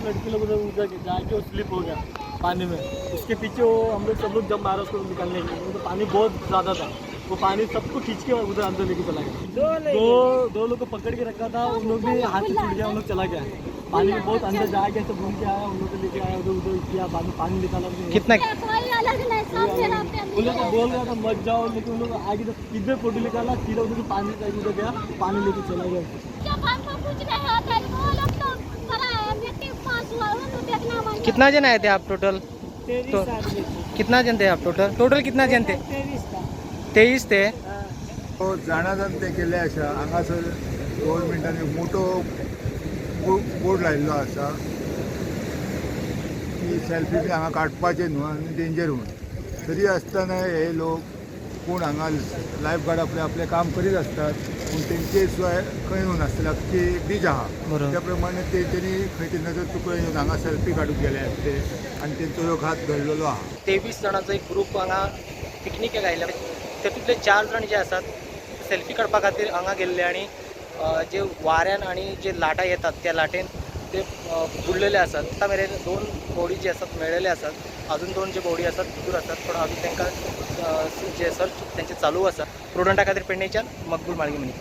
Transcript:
लड़की लोग उधर उधर जाके वो स्लिप हो गया पानी में। उसके पीछे वो हम लोग सब लोग जब मारा उसको निकालने के लिए, तो पानी बहुत ज़्यादा था। वो पानी सबको खींच के उधर अंदर लेके चला गया। दो लोग को पकड़ के रखा था, उन लोग भी हाथ से छूट गया, उन लोग चला गया पानी में बहुत अंदर जाके ऐसे घूम के आया, उन लोग को लेके आया उधर उधर किया, पानी निकाला। कितना उन लोग को बोल रहा था मत जाओ, लेकिन उन लोग आगे तो किधर फोटो निकाला, सीधा उधर पानी का उधर गया, पानी लेके चला गया। कितना जन आए थे आप टोटल? तो कितना जन थे आप टोटल? टोटल कितना जन थे? 23 थे। तो जाणाजान ते केले अशा हांगासर गव्हर्मेंटान मोठो बोर्ड लायिल्लो आसा की सेल्फी बी हांगा काडपाचें न्हू आनी डेंजर म्हणून। तरी आसतना हे लोक कोण हांगा लायफ गार्ड आपले काम करीत असतात, पूण तेंचे शिवाय खंय नासतलें की बीच आहा त्या प्रमाणे तेंच्यांनी खंय तरी नजर चुकून येवन हांगा सेल्फी काडूंक गेले आसते आनी तेंचो ह्यो घात घडलेलो आहा। 23 जणांचो एक ग्रुप हांगा पिकनिकेक आयला, तातूंतले 4 जण जे आसात सेल्फी काडपा खातीर हांगा गेल्ले आनी जे वाऱ्यान आनी जे लाटा येतात त्या लाटेन ते बुडलेले आसात। आता मेरेन 2 बॉडी जे आसात मेळ्ळेले आसात, अजून 2 जे बॉडी आसात भितर आसात, पण अजून तांकां जे सर्च त्यांचे चालू आसा। प्रुडंटा खातीर पेडणेच्यान मकबूल माळगी मनी।